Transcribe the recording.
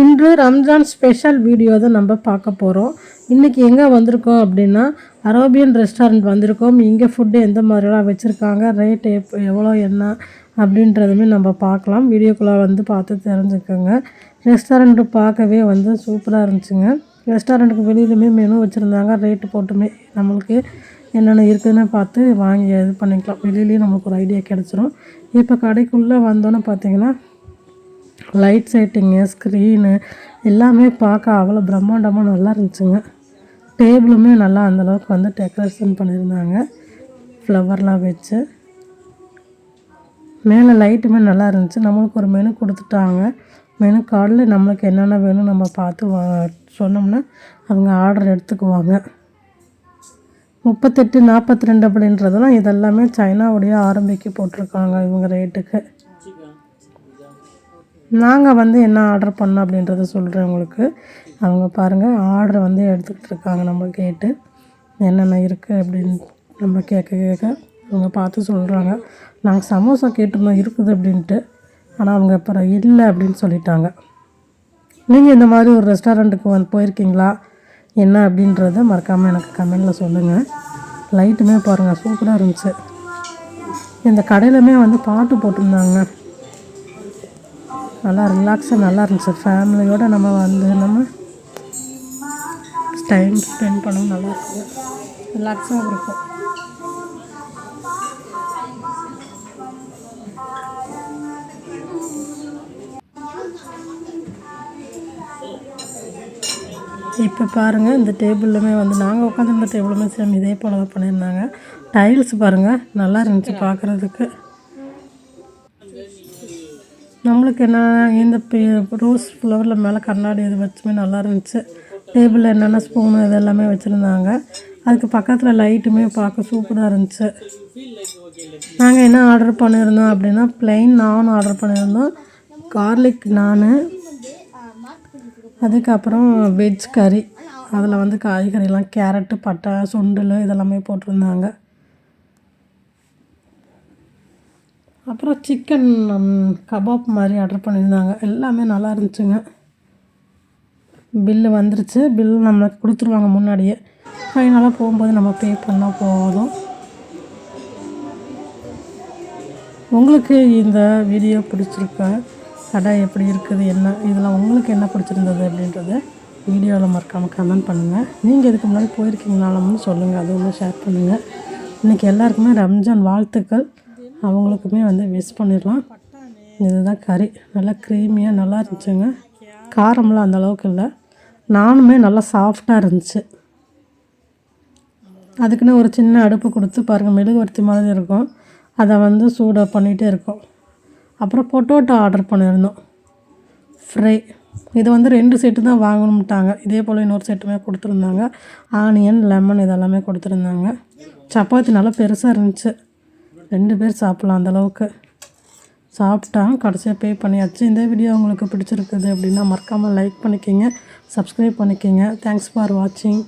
இன்று Ramzan special video தான் நம்ம பார்க்க போகிறோம். இன்றைக்கி எங்கே வந்திருக்கோம் அப்படின்னா அரேபியன் ரெஸ்டாரண்ட் வந்திருக்கோம். இங்கே ஃபுட்டு எந்த மாதிரிலாம் வச்சுருக்காங்க, ரேட் எவ்வளோ என்ன அப்படின்றதுமே நம்ம பார்க்கலாம். வீடியோக்குள்ளே வந்து பார்த்து தெரிஞ்சுக்கோங்க. ரெஸ்டாரண்ட்டு பார்க்கவே வந்து சூப்பராக இருந்துச்சுங்க. ரெஸ்டாரண்ட்டுக்கு வெளியிலுமே மெனு வச்சுருந்தாங்க. ரேட்டு போட்டுமே நம்மளுக்கு என்னென்ன இருக்குதுன்னு பார்த்து வாங்கி இது பண்ணிக்கலாம். வெளியிலேயும் நம்மளுக்கு ஒரு ஐடியா கிடச்சிரும். இப்போ கடைக்குள்ளே வந்தோன்னே பார்த்திங்கன்னா லைட் செட்டிங்கு, ஸ்க்ரீனு எல்லாமே பார்க்க அவ்வளோ பிரம்மாண்டமாக நல்லா இருந்துச்சுங்க. டேபிளுமே நல்லா அந்தளவுக்கு வந்து டெக்கரேஷன் பண்ணியிருந்தாங்க, ஃப்ளவர்லாம் வச்சு. மேலே லைட்டுமே நல்லா இருந்துச்சு. நம்மளுக்கு ஒரு மெனு கொடுத்துட்டாங்க. மெனு கார்டில் நம்மளுக்கு என்னென்ன வேணும் நம்ம பார்த்து சொன்னோம்னா அவங்க ஆர்டர் எடுத்துக்குவாங்க. 38, 42 அப்படின்றதெல்லாம் இதெல்லாமே சைனாவுடைய ஆரம்பிக்கு போட்டிருக்காங்க இவங்க ரேட்டுக்கு. நாங்கள் வந்து என்ன ஆர்டர் பண்ணோம் அப்படின்றத சொல்கிறேன் உங்களுக்கு. அவங்க பாருங்கள் ஆர்டரை வந்து எடுத்துக்கிட்டு இருக்காங்க. நம்ம கேட்டு என்னென்ன இருக்குது அப்படின்னு நம்ம கேட்க அவங்க பார்த்து சொல்கிறாங்க. நாங்கள் சமோசா கேட்டிருந்தோம் இருக்குது அப்படின்ட்டு, ஆனால் அவங்க அப்புறம் இல்லை அப்படின்னு சொல்லிட்டாங்க. நீங்கள் இந்த மாதிரி ஒரு ரெஸ்டாரண்ட்டுக்கு வந்து போயிருக்கீங்களா என்ன அப்படின்றத மறக்காமல் எனக்கு கமெண்டில் சொல்லுங்கள். லைட்டுமே பாருங்கள் சூப்பராக இருந்துச்சு. இந்த கடையிலுமே வந்து பாட்டு போட்டிருந்தாங்க. நல்லா ரிலாக்ஸாக நல்லா இருந்துச்சு. ஃபேமிலியோடு நம்ம வந்து நம்ம டைம் ஸ்பெண்ட் பண்ணவும் நல்லா இருக்கும், ரிலாக்ஸாக இருக்கும். இப்போ பாருங்கள் இந்த டேபிள்லுமே வந்து நாங்கள் உட்காந்துருந்த டேபிளுமே சேம் இதே போல தான் பண்ணியிருந்தாங்க. டைல்ஸ் பாருங்கள் நல்லா இருந்துச்சு பார்க்குறதுக்கு. நம்மளுக்கு என்ன இந்த ரோஸ் ஃப்ளவரில் மேலே கண்ணாடி இது வச்சுமே நல்லா இருந்துச்சு. டேபிளில் என்னென்ன ஸ்பூனு இது எல்லாமே வச்சுருந்தாங்க. அதுக்கு பக்கத்தில் லைட்டுமே பார்க்க சூப்பராக இருந்துச்சு. நாங்கள் என்ன ஆர்டர் பண்ணியிருந்தோம் அப்படின்னா ப்ளைன் நான் ஆர்டர் பண்ணியிருந்தோம், கார்லிக் நான், அதுக்கப்புறம் வெஜ் கறி. அதில் வந்து காய்கறிலாம் கேரட்டு, பட்டை, சுண்டல் இதெல்லாமே போட்டிருந்தாங்க. அப்புறம் சிக்கன் கபாப் மாதிரி ஆர்டர் பண்ணியிருந்தாங்க. எல்லாமே நல்லா இருந்துச்சுங்க. பில்லு வந்துருச்சு. பில்லு நம்மளுக்கு கொடுத்துருவாங்க முன்னாடியே. ஃபைனலாக போகும்போது நம்ம பே பண்ணால் போதும். உங்களுக்கு இந்த வீடியோ பிடிச்சிருக்கா, கடை எப்படி இருக்குது, என்ன இதெல்லாம் உங்களுக்கு என்ன பிடிச்சிருந்தது அப்படின்றத வீடியோவில் மறக்காமல் கமெண்ட் பண்ணுங்கள். நீங்கள் இதுக்கு முன்னாடி போயிருக்கீங்கனாலும் சொல்லுங்கள், அதுவும் ஷேர் பண்ணுங்கள். இன்றைக்கி எல்லாருக்குமே ரம்ஜான் வாழ்த்துக்கள். அவங்களுக்குமே வந்து விஷ் பண்ணிடலாம். இதுதான் கறி, நல்லா க்ரீமியாக நல்லா இருந்துச்சுங்க. காரம்லாம் அந்தளவுக்கு இல்லை, நானுமே நல்லா சாஃப்டாக இருந்துச்சு. அதுக்குன்னு ஒரு சின்ன அடுப்பு கொடுத்து பாருங்கள், மெழுகுவர்த்தி மாதிரி இருக்கும், அதை வந்து சூடாக பண்ணிகிட்டே இருக்கும். அப்புறம் பொட்டோட்டோ ஆர்டர் பண்ணியிருந்தோம், ஃப்ரை. இது வந்து 2 செட்டு தான் வாங்கணும்ட்டாங்க. இதே போல் இன்னொரு செட்டுமே கொடுத்துருந்தாங்க. ஆனியன், லெமன் இதெல்லாமே கொடுத்துருந்தாங்க. சப்பாத்தி நல்லா பெருசாக இருந்துச்சு, 2 பேர் சாப்பிட்லாம் அந்தளவுக்கு. சாப்பிட்டாங்க, கடைசியாக பே பண்ணியாச்சு. இந்த வீடியோ உங்களுக்கு பிடிச்சிருக்குது அப்படின்னா மறக்காமல் லைக் பண்ணிக்கோங்க, சப்ஸ்கிரைப் பண்ணிக்கோங்க. தேங்க்ஸ் ஃபார் வாட்சிங்.